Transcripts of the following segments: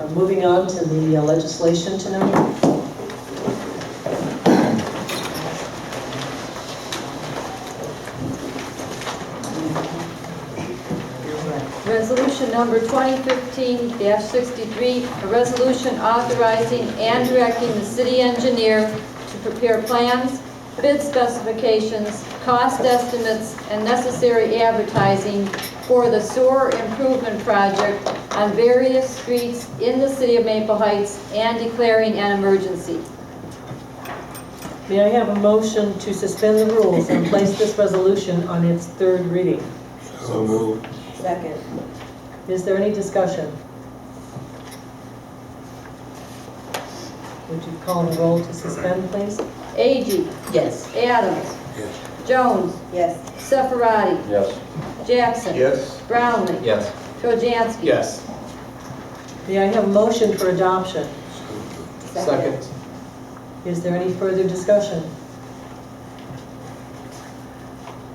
Moving on to the legislation tonight. Resolution number 2015-63, a resolution authorizing and directing the city engineer to prepare plans, bid specifications, cost estimates, and necessary advertising for the sewer improvement project on various streets in the city of Maple Heights and declaring an emergency. May I have a motion to suspend the rules and place this resolution on its third reading? So moved. Second. Is there any discussion? Would you call the roll to suspend, please? Agee, Yes. Adams, Yes. Jones, Yes. Sepharadi, Yes. Jackson, Yes. Brownlee, Yes. Trojansky. Yes. May I have a motion for adoption? Second. Is there any further discussion?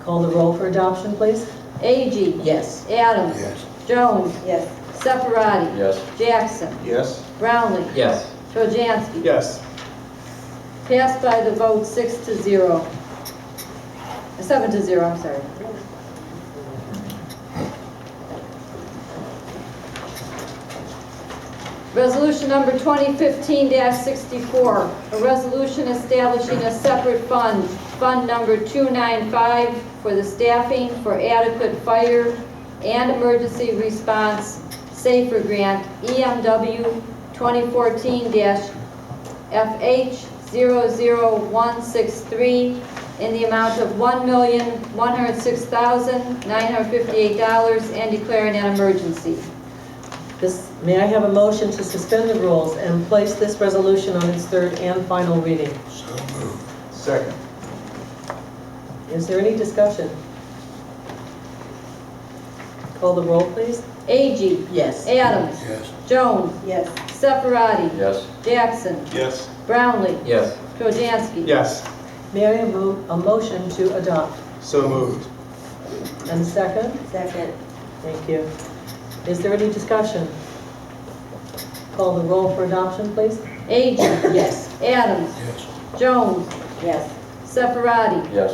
Call the roll for adoption, please. Agee, Yes. Adams, Yes. Jones, Yes. Sepharadi, Yes. Jackson, Yes. Brownlee, Yes. Trojansky. Yes. Passed by the vote 6-0. 7-0, I'm sorry. Resolution number 2015-64, a resolution establishing a separate fund, Fund number 295, for the staffing for adequate fire and emergency response SAFER grant, EMW 2014-FH00163, in the amount of $1,106,958 and declaring an emergency. May I have a motion to suspend the rules and place this resolution on its third and final reading? So moved. Second. Is there any discussion? Call the roll, please. Agee, Yes. Adams, Yes. Jones, Yes. Sepharadi, Yes. Jackson, Yes. Brownlee, Yes. Trojansky. Yes. May I have a motion to adopt? So moved. And second? Second. Thank you. Is there any discussion? Call the roll for adoption, please. Agee, Yes. Adams, Yes. Jones, Yes. Sepharadi, Yes.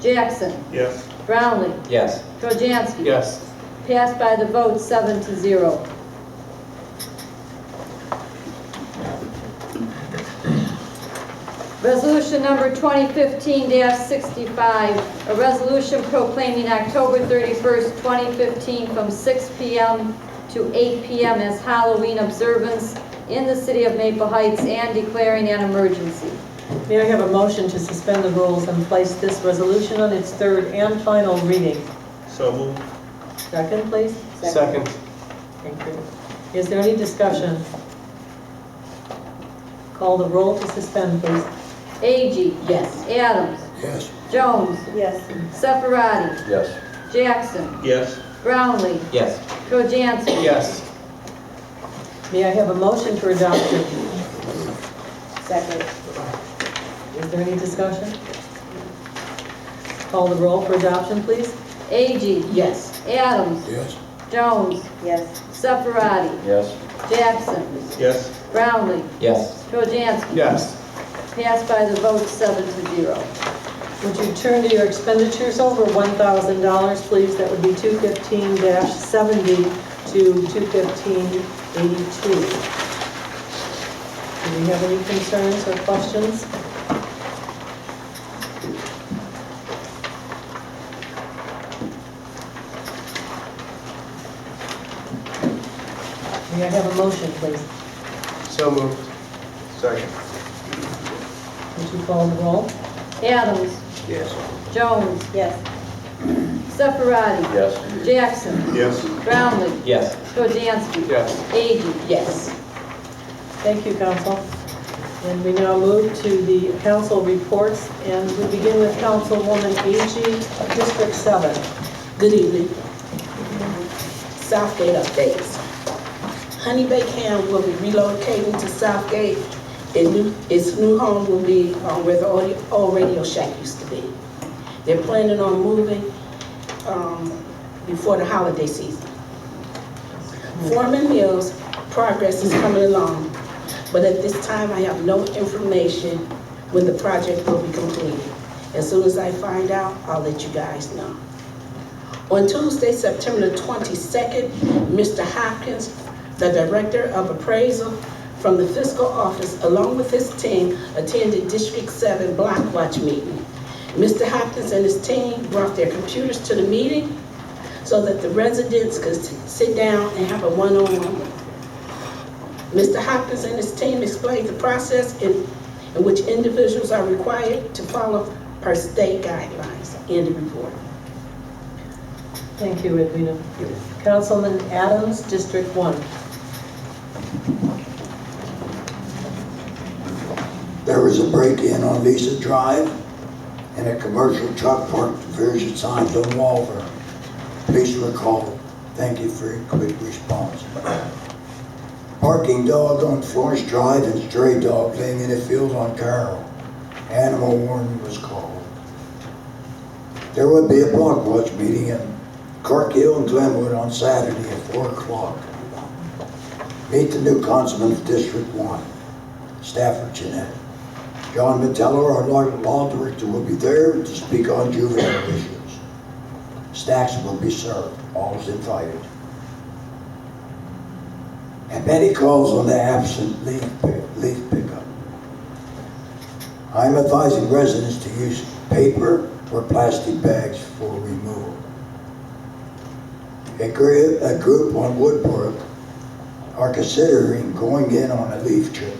Jackson, Yes. Brownlee, Yes. Trojansky. Yes. Passed by the vote 7-0. Resolution number 2015-65, a resolution proclaiming October 31st, 2015 from 6 p.m. to 8 p.m. as Halloween observance in the city of Maple Heights and declaring an emergency. May I have a motion to suspend the rules and place this resolution on its third and final reading? So moved. Second, please. Second. Thank you. Is there any discussion? Call the roll to suspend, please. Agee, Yes. Adams, Yes. Jones, Yes. Sepharadi, Yes. Jackson, Yes. Brownlee, Yes. Trojansky. Yes. May I have a motion for adoption? Second. Is there any discussion? Call the roll for adoption, please. Agee, Yes. Adams, Yes. Jones, Yes. Sepharadi, Yes. Jackson, Yes. Brownlee, Yes. Trojansky. Yes. Passed by the vote 7-0. Would you turn to your expenditures over $1,000, please? That would be 215-70 to 215-82. Do we have any concerns or questions? May I have a motion, please? So moved. Second. Would you call the roll? Adams, Yes. Jones, Yes. Sepharadi, Yes. Jackson, Yes. Brownlee, Yes. Trojansky. Yes. Agee. Yes. Thank you, Council. And we now move to the council reports, and we begin with Councilwoman Agee, District 7. Good evening. Southgate updates. Honey Bay Camp will be relocating to Southgate. Its new home will be where the old Radio Shack used to be. They're planning on moving before the holiday season. Foreman Mills progress is coming along, but at this time, I have no information when the project will be completed. As soon as I find out, I'll let you guys know. On Tuesday, September the 22nd, Mr. Hopkins, the Director of Appraisal from the Fiscal Office, along with his team, attended District 7 Block Watch meeting. Mr. Hopkins and his team brought their computers to the meeting so that the residents could sit down and have a one-on-one. Mr. Hopkins and his team explained the process in which individuals are required to follow per state guidelines. End of report. Thank you, Edwina. Councilman Adams, District 1. There was a break-in on Lisa Drive, and a commercial truck parked diversion signs on Walver. Police were called. Thank you for your quick response. Barking dog on Florence Drive and stray dog laying in a field on Carroll. Animal warning was called. There would be a block watch meeting in Clark Hill and Glenwood on Saturday at 4 o'clock. Meet the new councilman of District 1, Stafford Jeanette. John Metello, our law director, will be there to speak on juvenile issues. Snacks will be served. All is invited. And many calls on the absent leaf pickup. I'm advising residents to use paper or plastic bags for removal. A group on Woodbrook are considering going in on a leaf trip.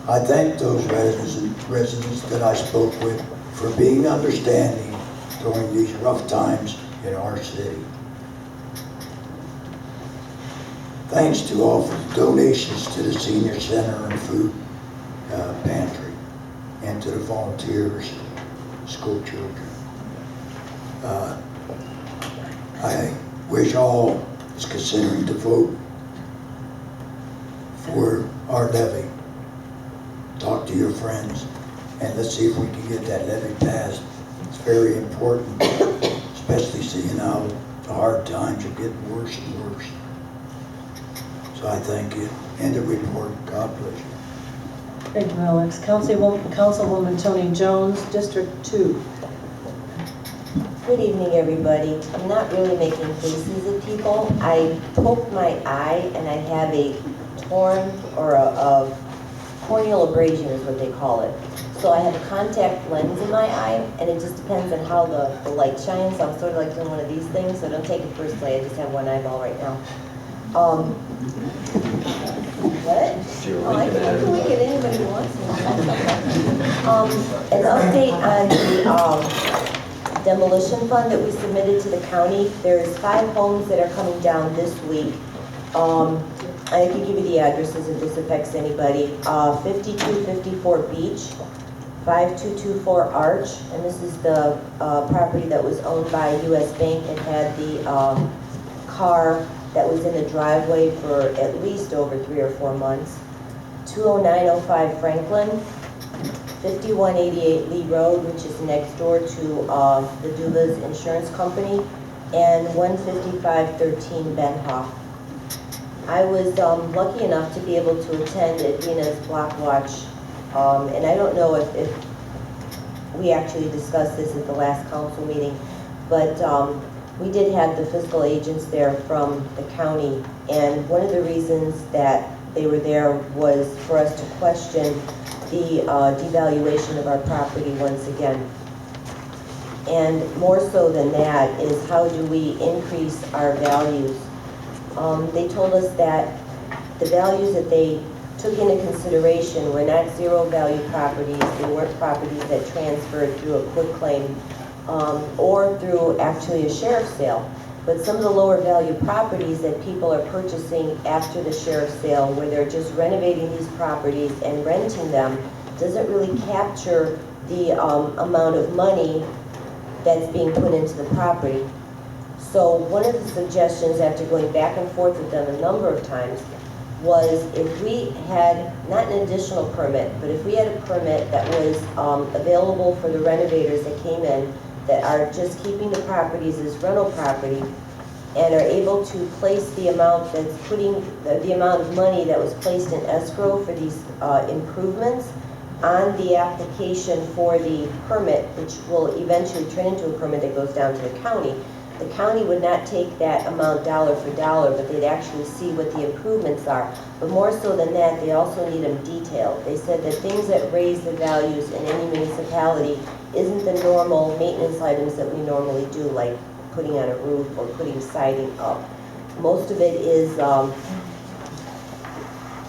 I thank those residents that I spoke with for being understanding during these rough times in our city. Thanks to all for the donations to the senior center and food pantry, and to the volunteers, school children. I wish all is considering to vote for our levy. Talk to your friends, and let's see if we can get that levy passed. It's very important, especially seeing how the hard times are getting worse and worse. So I thank you. End of report. God bless you. Thank you, Alex. Councilwoman Tony Jones, District 2. Good evening, everybody. I'm not really making faces at people. I poked my eye and I have a torn or a corneal abrasion is what they call it. So I have a contact lens in my eye, and it just depends on how the light shines. So I'm sort of like doing one of these things, so don't take it personally. I just have one eyeball right now. What? Oh, I can look at anybody who wants to. An update on the demolition fund that we submitted to the county. There's 5 homes that are coming down this week. I can give you the addresses if this affects anybody. 5254 Beach, 5224 Arch, and this is the property that was owned by U.S. Bank and had the car that was in the driveway for at least over 3 or 4 months. 20905 Franklin, 5188 Lee Road, which is next door to the Dubas Insurance Company, and 15513 Benhoff. I was lucky enough to be able to attend Edwina's Block Watch, and I don't know if we actually discussed this at the last council meeting, but we did have the fiscal agents there from the county, and one of the reasons that they were there was for us to question the devaluation of our property once again. And more so than that is how do we increase our values? They told us that the values that they took into consideration were not zero value properties. They weren't properties that transferred through a quitclaim or through actually a sheriff's sale. But some of the lower value properties that people are purchasing after the sheriff's sale, where they're just renovating these properties and renting them, doesn't really capture the amount of money that's being put into the property. So one of the suggestions, after going back and forth with them a number of times, was if we had, not an additional permit, but if we had a permit that was available for the renovators that came in, that are just keeping the properties as rental property, and are able to place the amount that's the amount of money that was placed in escrow for these improvements on the application for the permit, which will eventually turn into a permit that goes down to the county. The county would not take that amount dollar for dollar, but they'd actually see what the improvements are. But more so than that, they also need them detailed. They said that things that raise the values in any municipality isn't the normal maintenance items that we normally do, like putting on a roof or putting siding up. Most of it is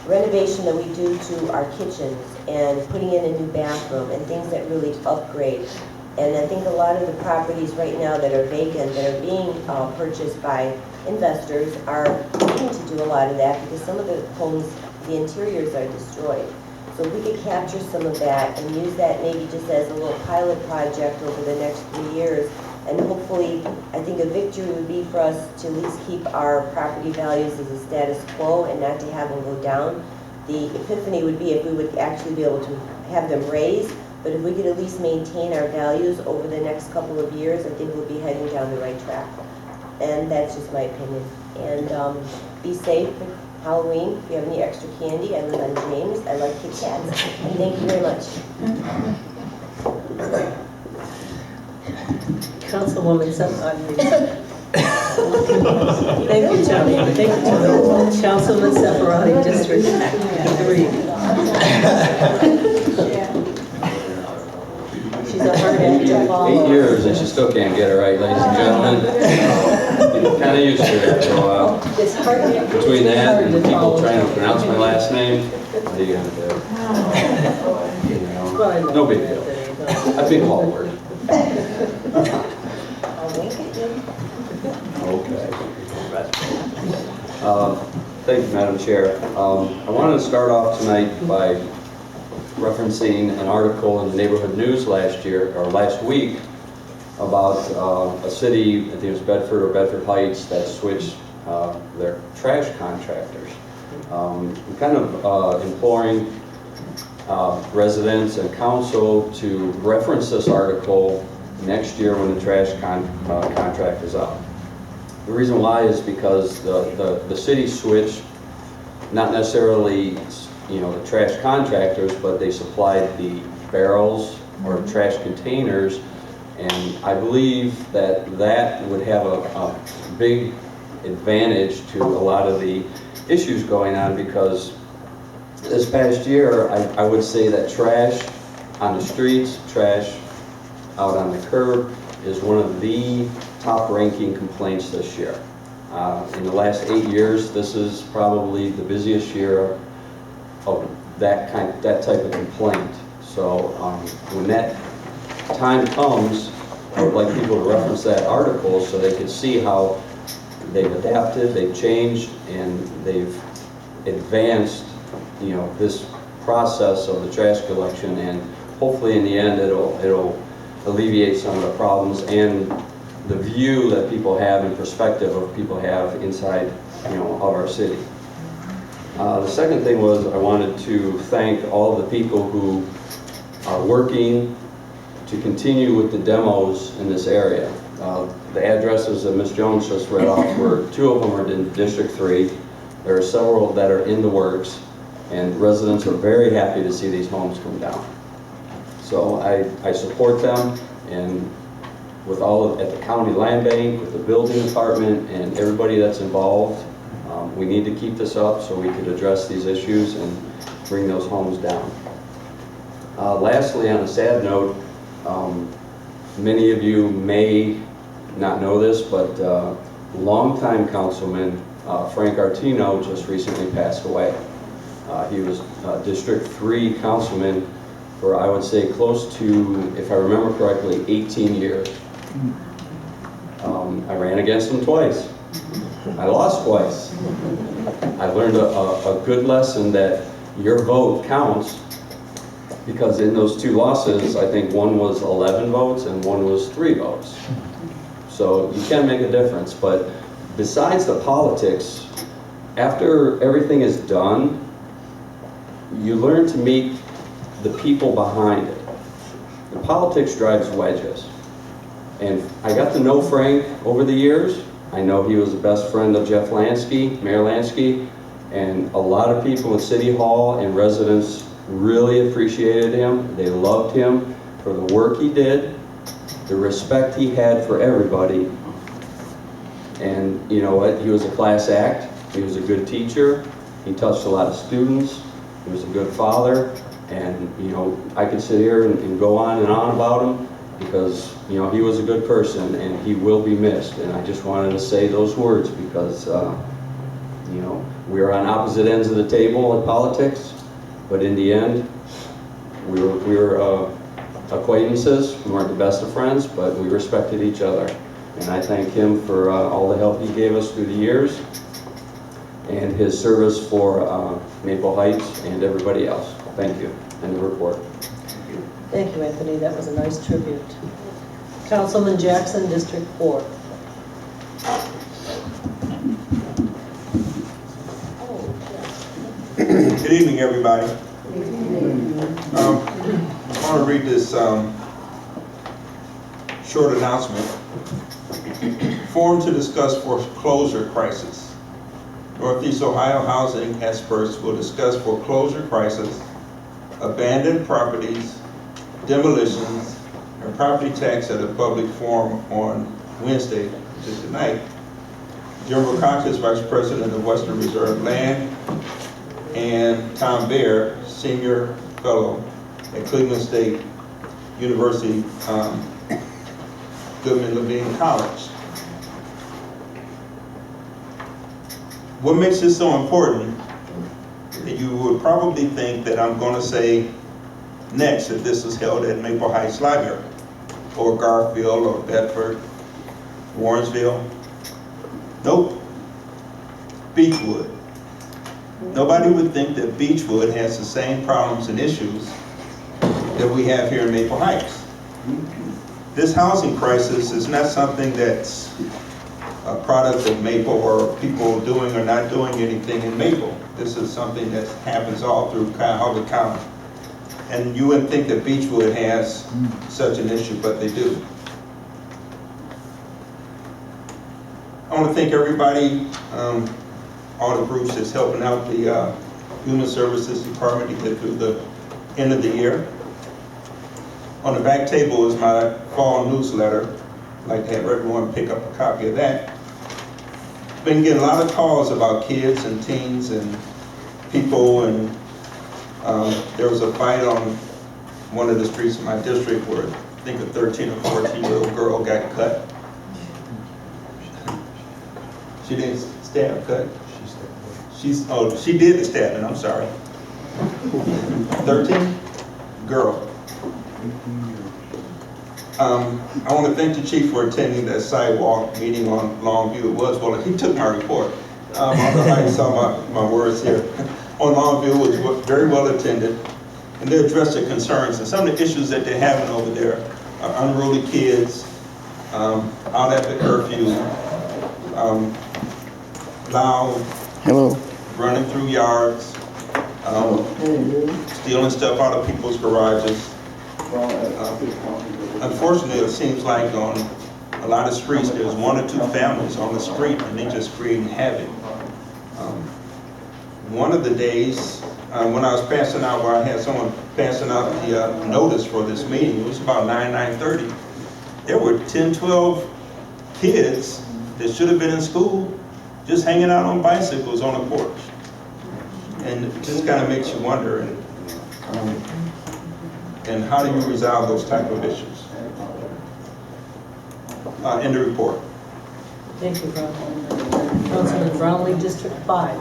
renovation that we do to our kitchens and putting in a new bathroom and things that really upgrade. And I think a lot of the properties right now that are vacant, that are being purchased by investors, are needing to do a lot of that because some of the homes, the interiors are destroyed. So if we could capture some of that and use that maybe just as a little pilot project over the next 3 years, and hopefully, I think a victory would be for us to at least keep our property values as a status quo and not to have them go down. The epiphany would be if we would actually be able to have them raised, but if we could at least maintain our values over the next couple of years, I think we'll be heading down the right track. And that's just my opinion. And be safe for Halloween. If you have any extra candy, I live on James. I like Kit Kats. And thank you very much. Councilwoman Sephardi. Thank you, Johnny. Thank you, Johnny. Councilman Sephardi, District 3. She's a hard act to follow. 8 years and she still can't get it right, ladies and gentlemen. Kind of used to it after a while. It's hard to Between that and people follow. trying to pronounce my last name, what are you gonna do? You know, Well, I love no big that, deal. Dave. I've been forward. I'll wink at you. Okay. Thank you, Madam Chair. I wanted to start off tonight by referencing an article in the Neighborhood News last week about a city, I think it was Bedford or Bedford Heights, that switched their trash contractors. I'm kind of imploring residents and council to reference this article next year when the trash contract is up. The reason why is because the city switched, not necessarily the trash contractors, but they supplied the barrels or trash containers, and I believe that would have a big advantage to a lot of the issues going on, because this past year, I would say that trash on the streets, trash out on the curb is one of the top-ranking complaints this year. In the last 8 years, this is probably the busiest year of that type of complaint. So when that time comes, I would like people to reference that article so they can see how they've adapted, they've changed, and they've advanced this process of the trash collection, and hopefully in the end it'll alleviate some of the problems and the view that people have and perspective of people have inside of our city. The second thing was I wanted to thank all the people who are working to continue with the demos in this area. The addresses that Ms. Jones just read off were, 2 of them are in District 3. There are several that are in the works, and residents are very happy to see these homes come down. So I support them, and with at the county land bank, with the building department, and everybody that's involved, we need to keep this up so we could address these issues and bring those homes down. Lastly, on a sad note, many of you may not know this, but longtime councilman Frank Artino just recently passed away. He was District 3 councilman for, I would say, close to, if I remember correctly, 18 years. I ran against him twice. I lost twice. I learned a good lesson that your vote counts, because in those 2 losses, I think one was 11 votes and one was 3 votes. So you can make a difference. But besides the politics, after everything is done, you learn to meet the people behind it. The politics drives wedges. And I got to know Frank over the years, I know he was the best friend of Jeff Lansky, Mayor Lansky, and a lot of people in City Hall and residents really appreciated him. They loved him for the work he did, the respect he had for everybody. And you know what, he was a class act, he was a good teacher, he touched a lot of students, he was a good father, and you know, I could sit here and go on and on about him because you know, he was a good person and he will be missed. And I just wanted to say those words because you know, we were on opposite ends of the table in politics, but in the end, we were acquaintances. We weren't the best of friends, but we respected each other. And I thank him for all the help he gave us through the years and his service for Maple Heights and everybody else. Thank you. And the report. Thank you, Anthony. That was a nice tribute. Councilman Jackson, District 4. Good evening, everybody. I want to read this short announcement. Forum to discuss foreclosure crisis. Northeast Ohio housing experts will discuss foreclosure crisis, abandoned properties, demolitions, and property tax at a public forum on Wednesday, which is tonight. Jim Rokakis, Vice President of Western Reserve Land, and Tom Baer, Senior Fellow at Cleveland State University, Goodman Levine College. What makes this so important, you would probably think that I'm going to say next if this was held at Maple Heights Library, or Garfield, or Bedford, Warrensville. Nope. Beechwood. Nobody would think that Beechwood has the same problems and issues that we have here in Maple Heights. This housing crisis is not something that's a product of Maple or people doing or not doing anything in Maple. This is something that happens all through Cuyahoga County. And you wouldn't think that Beechwood has such an issue, but they do. I want to thank everybody, all the groups that's helping out the Human Services Department to get through the end of the year. On the back table is my fall newsletter. I'd like to have everyone pick up a copy of that. Been getting a lot of calls about kids and teens and people, and there was a fight on one of the streets in my district where I think a 13 or 14-year-old girl got cut. She didn't stab, cut. She did the stabbing, I'm sorry. 13? Girl. I want to thank the chief for attending that sidewalk meeting on Longview. It was, well, he took my report. I don't know how you saw my words here. On Longview, it was very well attended, and they addressed their concerns and some of the issues that they're having over there. Unruly kids, out at the curfew, loud, running through yards, stealing stuff out of people's garages. Unfortunately, it seems like on a lot of streets, there's one or two families on the street and they're just creating havoc. One of the days, when I was passing out, where I had someone passing out the notice for this meeting, it was about 9:30. There were 10, 12 kids that should have been in school just hanging out on bicycles on a porch. And it just kind of makes you wonder, and how do you resolve those type of issues? End of report. Thank you, Councilman Brownlee, District 5.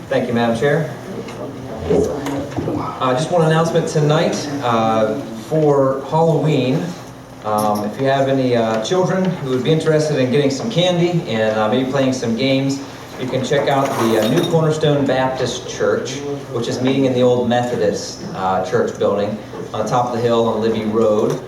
Thank you, Madam Chair. Just one announcement tonight for Halloween. If you have any children who would be interested in getting some candy and maybe playing some games, you can check out the New Cornerstone Baptist Church, which is meeting in the old Methodist church building on top of the hill on Libby Road.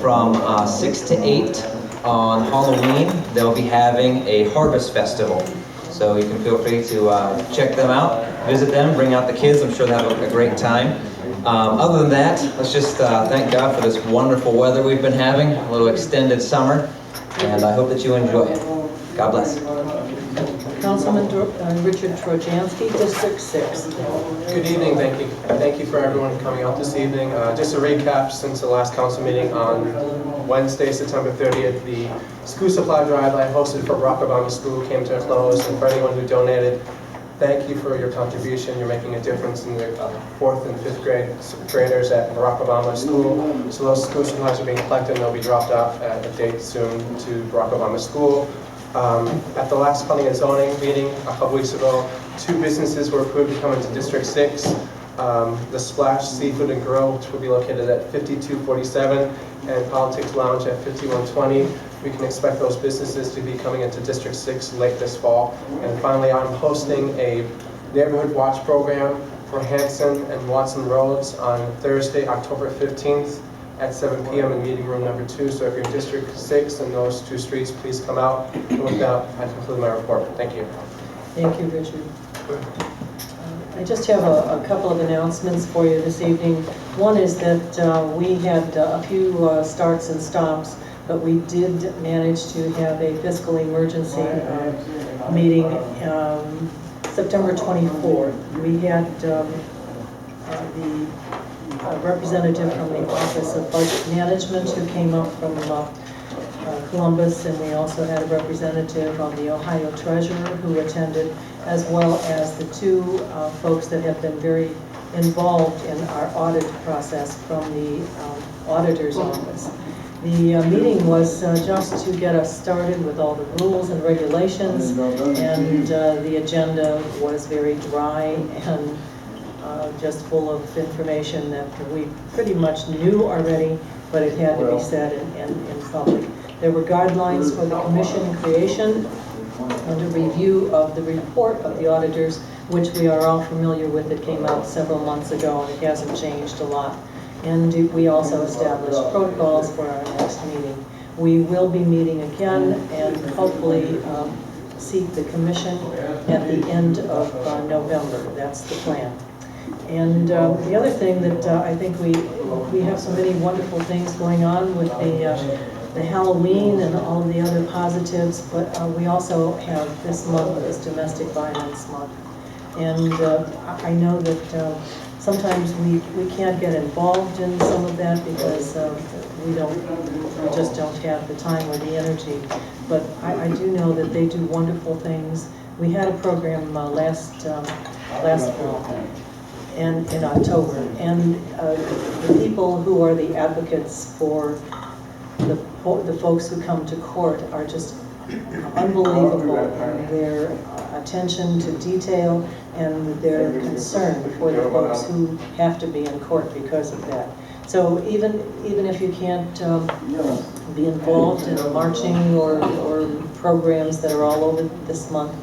From 6 to 8 on Halloween, they'll be having a harvest festival. So you can feel free to check them out, visit them, bring out the kids. I'm sure they'll have a great time. Other than that, let's just thank God for this wonderful weather we've been having, a little extended summer. and I hope that you enjoy it. God bless. Councilman Richard Trojanski, District 6. Good evening, thank you. Thank you for everyone coming out this evening. Just a recap since the last council meeting on Wednesday, September 30th, the school supply drive I hosted for Barack Obama School came to a close, and for anyone who donated, thank you for your contribution. You're making a difference in the 4th and 5th graders at Barack Obama School. So those school supplies are being collected and they'll be dropped off at a date soon to Barack Obama School. At the last planning and zoning meeting a couple weeks ago, 2 businesses were approved to come into District 6. The Splash Seafood and Grill, which will be located at 5247, and Politics Lounge at 5120. We can expect those businesses to be coming into District 6 late this fall. And finally, I'm hosting a neighborhood watch program for Hanson and Watson Roads on Thursday, October 15th at 7 p.m. in meeting room number 2. So if you're in District 6 and those 2 streets, please come out. And with that, I conclude my report. Thank you. Thank you, Richard. I just have a couple of announcements for you this evening. One is that we had a few starts and stops, but we did manage to have a fiscal emergency meeting September 24th. We had the representative from the Office of Budget Management who came up from Columbus, and we also had a representative on the Ohio Treasurer who attended, as well as the 2 folks that have been very involved in our audit process from the auditor's office. The meeting was just to get us started with all the rules and regulations, and the agenda was very dry and just full of information that we pretty much knew already, but it had to be said in public. There were guidelines for the commission creation and a review of the report of the auditors, which we are all familiar with. It came out several months ago and it hasn't changed a lot. And we also established protocols for our next meeting. We will be meeting again and hopefully seat the commission at the end of November. That's the plan. And the other thing that I think we have so many wonderful things going on with the Halloween and all of the other positives, but we also have this month is Domestic Violence Month. And I know that sometimes we can't get involved in some of that because we just don't have the time or the energy. But I do know that they do wonderful things. We had a program last fall and in October, and the people who are the advocates for the folks who come to court are just unbelievable in their attention to detail and their concern for the folks who have to be in court because of that. So even if you can't be involved in marching or programs that are all over this month,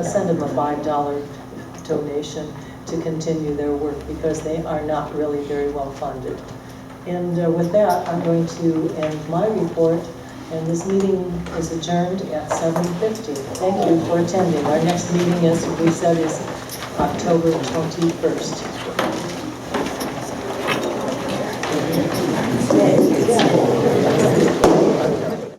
send them a $5 donation to continue their work because they are not really very well funded. And with that, I'm going to end my report, and this meeting is adjourned at 7:50. Thank you for attending. Our next meeting, as we said, is October 21st.